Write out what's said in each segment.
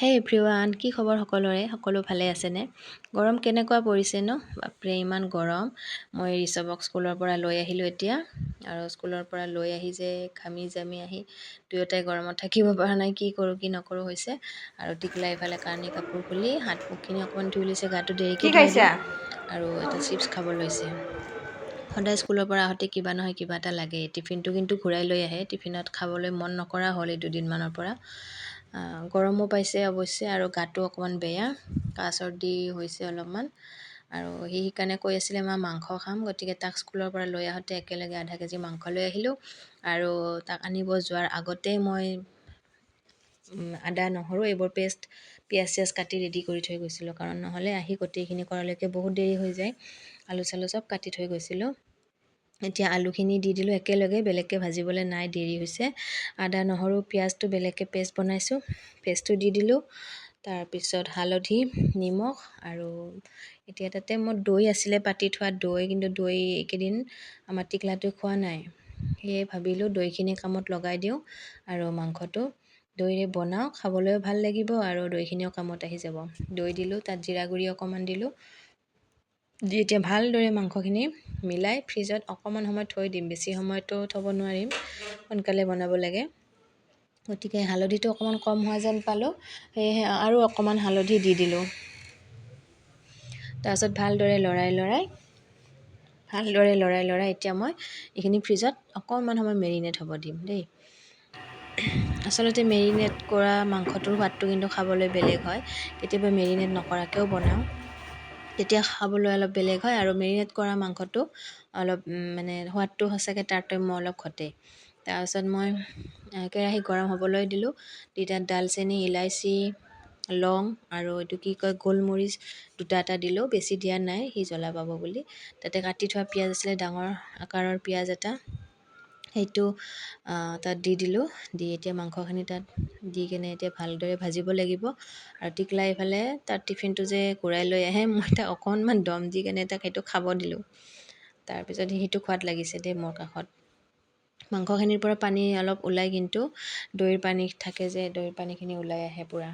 হেই everyone, কি খবৰ সকলোৰে? সকলো ভালে আছেনে? গৰম কেনেকুৱা পৰিছে ন? বাপৰে ইমান গৰম। মই ঋষভক স্কুলৰ পৰা লৈ আহিলোঁ এতিয়া, আৰু স্কুলৰ পৰা লৈ আহি যে ঘামি জামি আহি দুয়োটাই গৰমত থাকিব পৰা নাই, কি কৰোঁ কি নকৰোঁ হৈছে। আৰু টিকলা ইফালে কানি কাপোৰ খুলি হাত মুখখিনি অকণমান ধুই লৈছে, গাটো দেৰিকৈ কি ধুৱাই খাইছা? দিওঁ, আৰু এটা চিপছ খাব লৈছে। সদায় স্কুলৰ পৰা আহোঁতে কিবা নহয় কিবা এটা লাগে। টিফিনটো কিন্তু ঘূৰাই লৈ আহে, টিফিনত খাবলৈ মন নকৰা হ'ল এই দুদিনমানৰ পৰা। গৰমো পাইছে অৱশ্যে, আৰু গাটো অকণমান বেয়া, কাহ চৰ্দি হৈছে অলপমান। আৰু সি সেইকাৰণে কৈ আছিলে মাংস খাম, গতিকে তাক স্কুলৰ পৰা লৈ আহোঁতে একেলগে আধা কেজি মাংস লৈ আহিলোঁ। আৰু তাক আনিব যোৱাৰ আগতে মই আদা নহৰু এইবোৰ পেষ্ট পিঁয়াজ চিয়াজ কাটি ৰেডি কৰি থৈ গৈছিলোঁ, কাৰণ নহ'লে আহি গোটেইখিনি কৰালৈকে বহুত দেৰি হৈ যায়। আলু চালু চব কাটি থৈ গৈছিলোঁ। এতিয়া আলুখিনি দি দিলোঁ একেলগে, বেলেগকৈ ভাজিবলৈ নাই, দেৰি হৈছে। আদা নহৰু পিঁয়াজটো বেলেগকৈ পেষ্ট বনাইছোঁ, পেষ্টটো দি দিলোঁ। তাৰপিছত হালধি নিমখ, আৰু এতিয়া তাতে মোৰ দৈ আছিলে পাতি থোৱা দৈ, কিন্তু দৈ এইকেইদিন আমাৰ টিকলাটোৱে খোৱা নাই, সেয়ে ভাবিলোঁ দৈখিনি কামত লগাই দিওঁ, আৰু মাংসটো দৈৰে বনাওঁ, খাবলৈও ভাল লাগিব আৰু দৈখিনিও কামত আহি যাব। দৈ দিলোঁ, তাত জিৰা গুড়ি অকণমান দিলোঁ, দি এতিয়া ভালদৰে মাংসখিনি মিলাই ফ্ৰিজত অকণমান সময় থৈ দিম। বেছি সময়তো থ'ব নোৱাৰিম, সোনকালে বনাব লাগে। গতিকে হালধিটো অকণমান কম হোৱা যেন পালোঁ, সেয়েহে আৰু অকণমান হালধি দি দিলোঁ। তাৰপিছত ভালদৰে লৰাই এতিয়া মই এইখিনি ফ্ৰিজত অকণমান সময় মেৰিনেট হ'ব দিম দেই। আচলতে মেৰিনেট কৰা মাংসটোৰ সোৱাদটো কিন্তু খাবলৈ বেলেগ হয়। কেতিয়াবা মেৰিনেট নকৰাকৈও বনাওঁ, তেতিয়া খাবলৈ অলপ বেলেগ হয়, আৰু মেৰিনেট কৰা মাংসটো অলপ মানে সোৱাদটো সঁচাকৈ তাৰতম্য অলপ ঘটে। তাৰপিছত মই কেৰাহী গৰম হ'বলৈ দিলোঁ, দি তাত দালচেনি ইলাইচি লং আৰু এইটো কি কয় গোলমৰিচ দুটা এটা দিলোঁ, বেছি দিয়া নাই, সি জ্বলা পাব বুলি। তাতে কাটি থোৱা পিঁয়াজ আছিলে, ডাঙৰ আকাৰৰ পিঁয়াজ এটা, সেইটো তাত দি দিলোঁ। দি এতিয়া মাংসখিনি তাত দি কেনে এতিয়া ভালদৰে ভাজিব লাগিব। আৰু টিকলা এইফালে তাত টিফিনটো যে ঘূৰাই লৈ আহে, মই তাক অকণমান দম দি কেনে তাক সেইটো খাব দিলোঁ। তাৰপিছত সেইটো খোৱাদ লাগিছে দেই মোৰ কাষত। মাংসখিনিৰ পৰা পানী অলপ ওলাই, কিন্তু দৈৰ পানী থাকে যে, দৈৰ পানীখিনি ওলাই আহে পূৰা।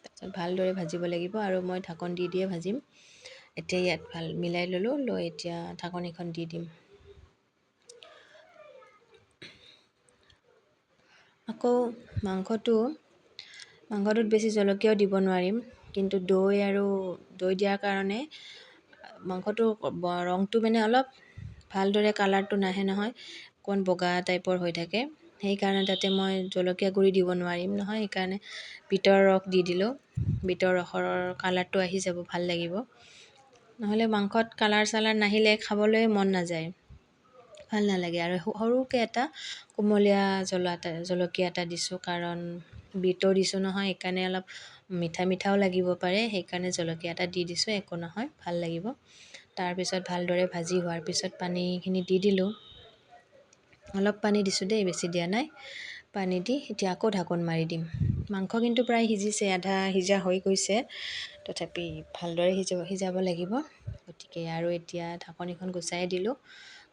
তাৰপিছত ভালদৰে ভাজিব লাগিব, আৰু মই ঢাকন দি দিয়ে ভাজিম। এতিয়া ইয়াত ভাল মিলাই ল'লোঁ, লৈ এতিয়া ঢাকনিখন দি দিম। আকৌ মাংসটোত বেছি জলকীয়াও দিব নোৱাৰিম, কিন্তু দৈ দিয়াৰ কাৰণে মাংসটো ৰংটো মানে অলপ ভালদৰে কালাৰটো নাহে নহয়, অকণ বগা টাইপৰ হৈ থাকে। সেইকাৰণে তাতে মই জলকীয়া গুড়ি দিব নোৱাৰিম নহয়, সেইকাৰণে বিটৰ ৰস দি দিলোঁ। বিটৰ ৰসৰ কালাৰটো আহি যাব, ভাল লাগিব। নহ'লে মাংসত কালাৰ চালাৰ নাহিলে খাবলৈ মন নাযায়, ভাল নালাগে। আৰু সৰুকৈ এটা কুমলীয়া জলকীয়া এটা দিছোঁ, কাৰণ বিটো দিছোঁ নহয়, সেইকাৰণে অলপ মিঠাও লাগিব পাৰে, সেইকাৰণে জলকীয়া এটা দি দিছোঁ, একো নহয়, ভাল লাগিব। তাৰপিছত ভালদৰে ভাজি হোৱাৰ পিছত পানীখিনি দি দিলোঁ, অলপ পানী দিছোঁ দেই, বেছি দিয়া নাই। পানী দি এতিয়া আকৌ ঢাকোন মাৰি দিম। মাংস কিন্তু প্ৰায় সিজিছে, আধা সিজা হৈ গৈছে, তথাপি ভালদৰে সিজাব লাগিব। গতিকে আৰু এতিয়া ঢাকনিখন গুচাই দিলোঁ।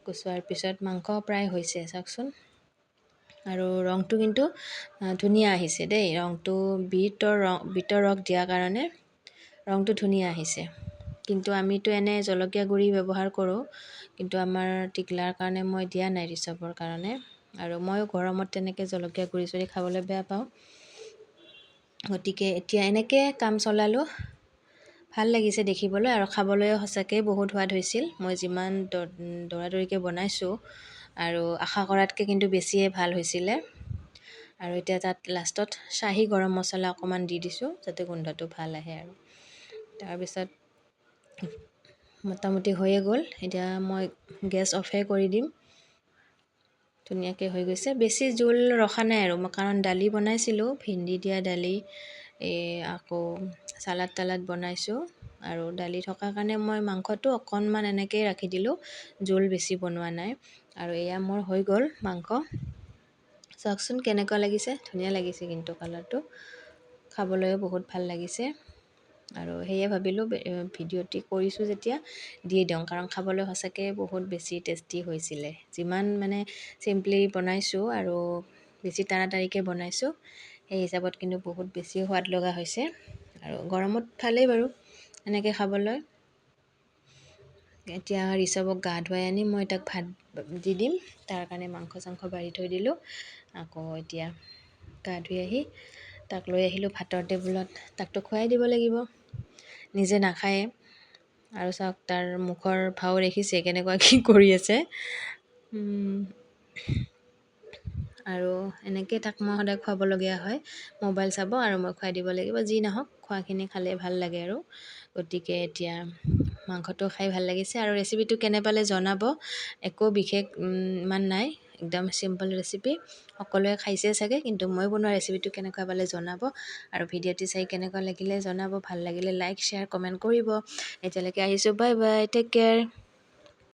গুচোৱাৰ পিছত মাংস প্ৰায় হৈছে, চাওকচোন। আৰু ৰংটো কিন্তু ধুনীয়া আহিছে দেই, ৰংটো বিটৰ ৰস দিয়াৰ কাৰণে ৰংটো ধুনীয়া আহিছে। কিন্তু আমিতো এনে জলকীয়া গুড়ি ব্যৱহাৰ কৰোঁ, কিন্তু আমাৰ টিকলাৰ কাৰণে মই দিয়া নাই, ঋষভৰ কাৰণে। আৰু ময়ো গৰমত তেনেকৈ জলকীয়া গুড়ি চুৰি খাবলৈ বেয়া পাওঁ। গতিকে এতিয়া এনেকৈ কাম চলালোঁ, ভাল লাগিছে দেখিবলৈ, আৰু খাবলৈও সঁচাকৈ বহুত সোৱাদ হৈছিল। মই যিমান দৌৰাদৌৰিকৈ বনাইছোঁ, আৰু আশা কৰাতকৈ কিন্তু বেছিয়ে ভাল হৈছিলে। আৰু এতিয়া তাত লাষ্টত শ্বাহী গৰম মছলা অকণমান দি দিছোঁ, যাতে গোন্ধটো ভাল আহে। আৰু তাৰপিছত মোটামুটি হৈয়ে গ'ল, এতিয়া মই গেছ অফে কৰি দিম। ধুনীয়াকৈ হৈ গৈছে, বেছি জোল ৰখা নাই আৰু মই, কাৰণ দালি বনাইছিলোঁ, ভেন্দি দিয়া দালি, আকৌ চালাড তালাড বনাইছোঁ, আৰু দালি থকাৰ কাৰণে মই মাংসটো অকণমান এনেকৈয়ে ৰাখি দিলোঁ, জোল বেছি বনোৱা নাই। আৰু এয়া মোৰ হৈ গ'ল মাংস, চাওকচোন কেনেকুৱা লাগিছে, ধুনীয়া লাগিছে কিন্তু কালাৰটো, খাবলৈও বহুত ভাল লাগিছে। আৰু সেয়ে ভাবিলোঁ ভিডিঅ'টি কৰিছোঁ যেতিয়া দি দিওঁ, কাৰণ খাবলৈ সঁচাকৈ বহুত বেছি টেষ্টি হৈছিলে। যিমান মানে চিম্পলি বনাইছোঁ আৰু বেছি তাড়াতাড়িকৈ বনাইছোঁ, সেই হিচাপত কিন্তু বহুত বেছি সোৱাদ লগা হৈছে আৰু গৰমত ভালেই বাৰু এনেকৈ খাবলৈ। এতিয়া ঋষভক গা ধুৱাই আনি মই তাক ভাত দি দিম। তাৰ কাৰণে মাংস চাংস বাঢ়ি থৈ দিলোঁ। আকৌ এতিয়া গা ধুই আহি তাক লৈ আহিলোঁ ভাতৰ টেবুলত। তাকতো খুৱাই দিব লাগিব, নিজে নাখায়ে। আৰু চাওক তাৰ মুখৰ ভাও দেখিছে কেনেকুৱা কি কৰি আছে। আৰু এনেকৈ তাক মই সদায় খুৱাবলগীয়া হয়। মোবাইল চাব আৰু মই খুৱাই দিব লাগিব। যি নহওক খোৱাখিনি খালে ভাল লাগে আৰু। গতিকে এতিয়া মাংসটো খাই ভাল লাগিছে আৰু ৰেচিপিটো কেনে পালে জনাব। একো বিশেষ ইমান নাই, একদম চিম্পল ৰেচিপি। সকলোৱে খাইছে চাগে, কিন্তু মই বনোৱা ৰেচিপিটো কেনেকুৱা পালে জনাব। আৰু ভিডিঅ'টো চাই কেনেকুৱা লাগিলে জনাব। ভাল লাগিলে লাইক শ্বেয়াৰ কমেণ্ট কৰিব। এতিয়ালৈকে আহিছোঁ, বাই বাই, টেক কেয়াৰ।